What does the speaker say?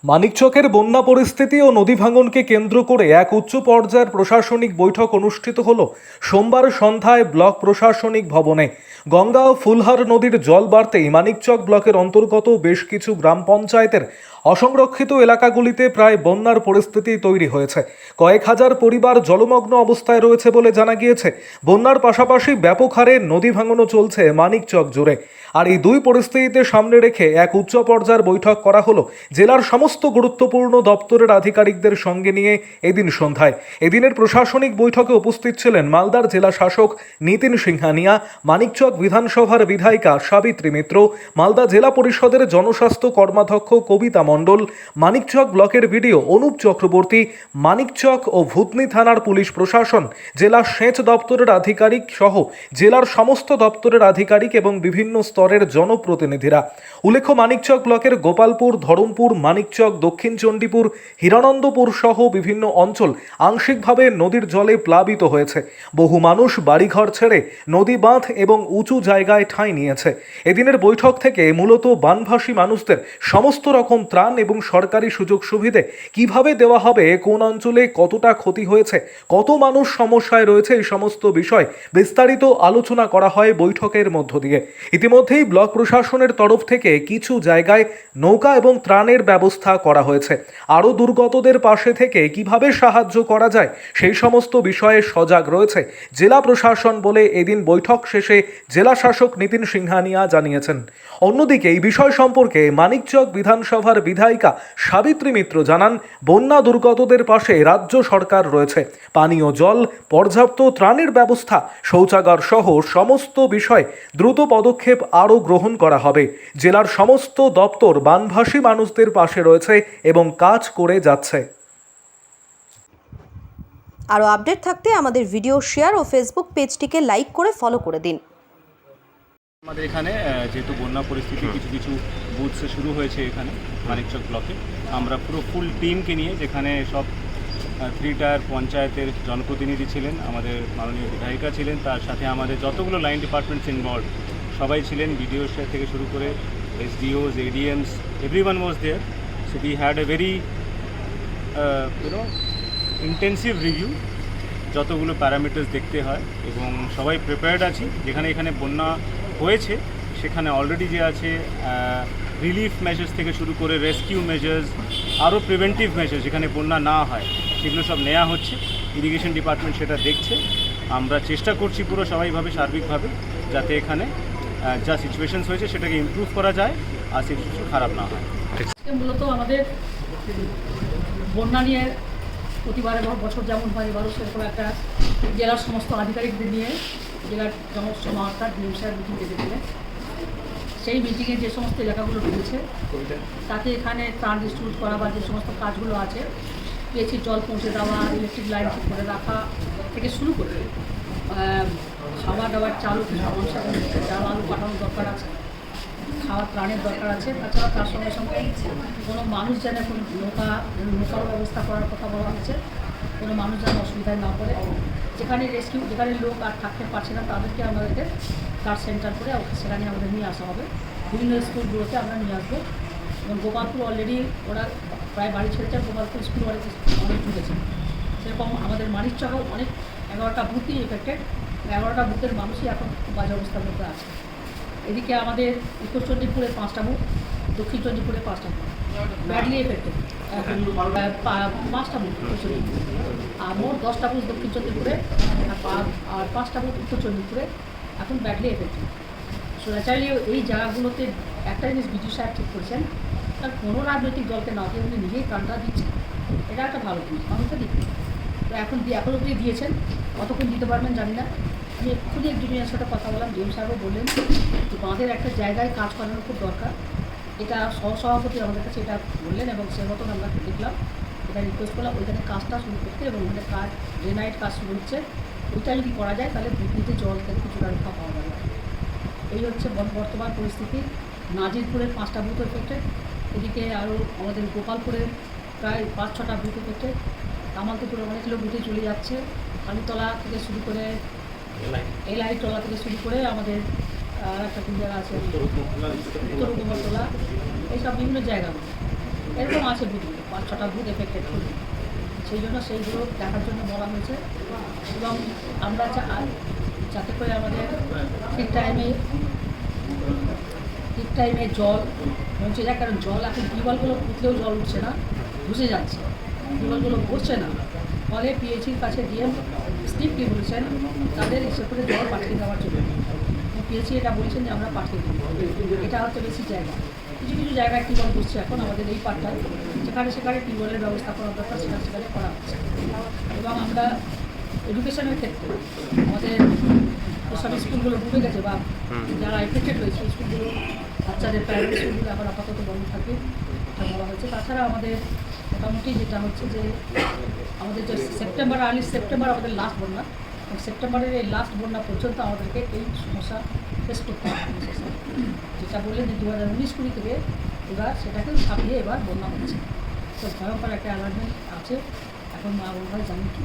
মানিকচকের বন্যা পরিস্থিতি ও নদী ভাঙনকে কেন্দ্র করে এক উচ্চ পর্যায়ের প্রশাসনিক বৈঠক অনুষ্ঠিত হলো সোমবার সন্ধ্যায় ব্লক প্রশাসনিক ভবনে। গঙ্গা ও ফুলহার নদীর জল বাড়তেই মানিকচক ব্লকের অন্তর্গত বেশ কিছু গ্রাম পঞ্চায়েতের অসংরক্ষিত এলাকাগুলিতে প্রায় বন্যার পরিস্থিতি তৈরি হয়েছে। কয়েক হাজার পরিবার জলমগ্ন অবস্থায় রয়েছে বলে জানা গিয়েছে। বন্যার পাশাপাশি ব্যাপক হারে নদী ভাঙনও চলছে মানিকচক জুড়ে। আর এই দুই পরিস্থিতিতে সামনে রেখে এক উচ্চ পর্যায়ের বৈঠক করা হলো জেলার সমস্ত গুরুত্বপূর্ণ দপ্তরের আধিকারিকদের সঙ্গে নিয়ে এদিন সন্ধ্যায়। এদিনের প্রশাসনিক বৈঠকে উপস্থিত ছিলেন মালদার জেলা শাসক নিতিন সিংহানিয়া, মানিকচক বিধানসভার বিধায়িকা সাবিত্রী মিত্র, মালদা জেলা পরিষদের জনস্বাস্থ্য কর্মাধ্যক্ষ কবিতা মণ্ডল, মানিকচক ব্লকের বিডিও অনুপ চক্রবর্তী, মানিকচক ও ভূতনি থানার পুলিশ প্রশাসন, জেলা সেচ দপ্তরের আধিকারিক সহ জেলার সমস্ত দপ্তরের আধিকারিক এবং বিভিন্ন স্তরের জনপ্রতিনিধিরা। উল্লেখ্য, মানিকচক ব্লকের গোপালপুর, ধরমপুর, মানিকচক, দক্ষিণ চণ্ডীপুর, হিরানন্দপুর সহ বিভিন্ন অঞ্চল আংশিকভাবে নদীর জলে প্লাবিত হয়েছে। বহু মানুষ বাড়িঘর ছেড়ে নদী বাঁধ এবং উঁচু জায়গায় ঠাঁই নিয়েছে। এদিনের বৈঠক থেকে মূলত বানভাসী মানুষদের সমস্ত রকম ত্রাণ এবং সরকারি সুযোগ সুবিধে কিভাবে দেওয়া হবে, কোন অঞ্চলে কতটা ক্ষতি হয়েছে, কত মানুষ সমস্যায় রয়েছে, এই সমস্ত বিষয় বিস্তারিত আলোচনা করা হয় বৈঠকের মধ্য দিয়ে। ইতিমধ্যেই ব্লক প্রশাসনের তরফ থেকে কিছু জায়গায় নৌকা এবং ত্রাণের ব্যবস্থা করা হয়েছে। আরও দুর্গতদের পাশে থেকে কিভাবে সাহায্য করা যায় সেই সমস্ত বিষয়ে সজাগ রয়েছে জেলা প্রশাসন বলে এদিন বৈঠক শেষে জেলা শাসক নিতিন সিংহানিয়া জানিয়েছেন। অন্যদিকে এই বিষয় সম্পর্কে মানিকচক বিধানসভার বিধায়িকা সাবিত্রী মিত্র জানান, বন্যা দুর্গতদের পাশে রাজ্য সরকার রয়েছে। পানীয় জল, পর্যাপ্ত ত্রাণের ব্যবস্থা, শৌচাগার সহ সমস্ত বিষয় দ্রুত পদক্ষেপ আরও গ্রহণ করা হবে। জেলার সমস্ত দপ্তর বানভাসী মানুষদের পাশে রয়েছে এবং কাজ করে যাচ্ছে। আরও আপডেট থাকতে আমাদের ভিডিও শেয়ার ও ফেসবুক পেজটিকে লাইক করে ফলো করে দিন। আমাদের এখানে যেহেতু বন্যা পরিস্থিতি কিছু কিছু বুথসে শুরু হয়েছে এখানে মানিকচক ব্লকে, আমরা পুরো ফুল টিমকে নিয়ে, যেখানে সব 3 টায়ার পঞ্চায়েতের জনপ্রতিনিধি ছিলেন, আমাদের মাননীয় বিধায়িকা ছিলেন, তার সাথে আমাদের যতগুলো লাইন ডিপার্টমেন্টস ইনভলভ সবাই ছিলেন, বিডিও থেকে শুরু করে SDOs, ADMs, everyone was there. So we had a very intensive review, যতগুলো প্যারামিটার্স দেখতে হয়, এবং সবাই প্রিপেয়ার্ড আছি। যেখানে এখানে বন্যা হয়েছে সেখানে অলরেডি যে আছে রিলিফ মেজার্স থেকে শুরু করে রেস্কিউ মেজার্স, আরও প্রিভেন্টিভ মেজার্স যেখানে বন্যা না হয় সেগুলো সব নেওয়া হচ্ছে। ইরিগেশন ডিপার্টমেন্ট সেটা দেখছে। আমরা চেষ্টা করছি পুরো সবাইভাবে সার্বিকভাবে যাতে এখানে যা সিচুয়েশনস হয়েছে সেটাকে ইমপ্রুভ করা যায় আর সিচুয়েশন খারাপ না হয়। মূলত আমাদের বন্যা নিয়ে প্রতিবারের বছর যেমন হয় এবারও সেরকম একটা জেলার সমস্ত আধিকারিকদের নিয়ে জেলার সমস্ত মাস্টার ডিএম সাহেব মিটিং ডেকেছিলেন। সেই মিটিংয়ে যে সমস্ত এলাকাগুলো রয়েছে তাতে এখানে ত্রাণ ডিস্ট্রিবিউট করা বা যে সমস্ত কাজগুলো আছে, পেয়েছি জল পৌঁছে দেওয়া, ইলেকট্রিক লাইন ঠিক করে রাখা থেকে শুরু করে খাওয়া দাওয়ার চালু কিছু মানুষের চাল আলু পাঠানোর দরকার আছে, খাওয়ার ত্রাণের দরকার আছে। তাছাড়া তার সঙ্গে সঙ্গে কোনো মানুষ যেন এখন নৌকার ব্যবস্থা করার কথা বলা হচ্ছে, কোনো মানুষ যেন অসুবিধায় না পড়ে। যেখানে রেস্কিউ, যেখানে লোক আর থাকতে পারছে না তাদেরকে আমাদেরকে তার সেন্টার করে সেখানে আমাদের নিয়ে আসা হবে। বিভিন্ন স্কুলগুলোতে আমরা নিয়ে আসবো। এবং গোপালপুর অলরেডি ওরা প্রায় বাড়ি ছেড়েছে, গোপালপুর স্কুল অনেক ঢুকেছে। সেরকম আমাদের মানিকচকেও অনেক 11টা বুথই এফেক্টেড। 11টা বুথের মানুষই এখন খুব বাজে অবস্থার মধ্যে আছে। এদিকে আমাদের উত্তর চণ্ডীপুরে 5টা বুথ, দক্ষিণ চণ্ডীপুরে 5টা বুথ ব্যাডলি এফেক্টেড, 5টা বুথ উত্তর চণ্ডীপুরে, আর মোট 10টা বুথ দক্ষিণ চণ্ডীপুরে আর 5টা বুথ উত্তর চণ্ডীপুরে এখন ব্যাডলি এফেক্টেড। সোনাচাইলে এই জায়গাগুলোতে একটা জিনিস বিজু সাহেব ঠিক করেছেন, তার কোনো রাজনৈতিক দলকে না দিয়ে উনি নিজেই প্রাণটা দিচ্ছেন। এটা একটা ভালো জিনিস, মানুষকে দিচ্ছেন। তো এখন অবধি দিয়েছেন, কতক্ষণ দিতে পারবেন জানি না। আমি এক্ষুনি একজনের সাথে কথা বললাম, ডিএম সাহেবও বললেন যে বাঁধের একটা জায়গায় কাজ করানো খুব দরকার। এটা সহসভাপতি আমাদের কাছে এটা বললেন এবং সে মতন আমরা দেখলাম, এটা রিকোয়েস্ট করলাম ওইখানে কাজটা শুরু করতে, এবং ওখানে কাজ ডে নাইট কাজ শুরু হচ্ছে। ওইটা যদি করা যায় তাহলে বুদ্ধিতে জল থেকে কিছুটা রক্ষা পাওয়া যাবে। এই হচ্ছে বর্তমান পরিস্থিতি। নাজিরপুরের 5টা বুথ এফেক্টেড, এদিকে আরও আমাদের গোপালপুরের প্রায় 5-6টা বুথ এফেক্টেড, কামালপুরের অনেকগুলো বুথে চলে যাচ্ছে। কালীতলা থেকে শুরু করে এলআইতলা থেকে শুরু করে আমাদের আর একটা কোন জায়গা আছে উত্তর উপরতলা, এইসব বিভিন্ন জায়গাগুলো এরকম আছে বুথগুলো 5-6টা বুথ এফেক্টেড করবে, সেই জন্য সেইগুলো দেখার জন্য বলা হয়েছে। এবং আমরা যাতে করে আমাদের ঠিক টাইমে জল পৌঁছে যায়, কারণ জল এখন টিউবওয়েলগুলো পুঁতলেও জল উঠছে না, ধসে যাচ্ছে, টিউবওয়েলগুলো ভরছে না, ফলে পিএইচির কাছে ডিএম স্ট্রিক্টলি বলেছেন তাদের ইচ্ছে করে জল পাঠিয়ে দেওয়ার জন্য। পিএইচি এটা বলেছেন যে আমরা পাঠিয়ে দেবো, এটা হচ্ছে বেশি জায়গা। কিছু কিছু জায়গায় টিউবওয়েল বসছে এখন আমাদের এই পাটটায়, সেখানে টিউবওয়েলের ব্যবস্থা করা দরকার, সেখানে করা হচ্ছে। এবং আমরা এডুকেশনের ক্ষেত্রে আমাদের যেসব স্কুলগুলো ডুবে গেছে বা যারা এফেক্টেড হয়েছে স্কুলগুলো, বাচ্চাদের প্রাইভেট স্কুলগুলো এখন আপাতত বন্ধ থাকে, এটা বলা হয়েছে। তাছাড়া আমাদের মোটামুটি যেটা হচ্ছে যে আমাদের যে আর্লি সেপ্টেম্বর আমাদের লাস্ট বন্যা, সেপ্টেম্বরের এই লাস্ট বন্যা পর্যন্ত আমাদেরকে এই সমস্যা ফেস করতে হবে। যেটা বললেন যে 2019-20 থেকে এবার সেটাকেও ছাপিয়ে এবার বন্যা হচ্ছে, তো ভয়ঙ্কর একটা অ্যালার্টমেন্ট আছে। এখন মা বোন ভাই জানেন কী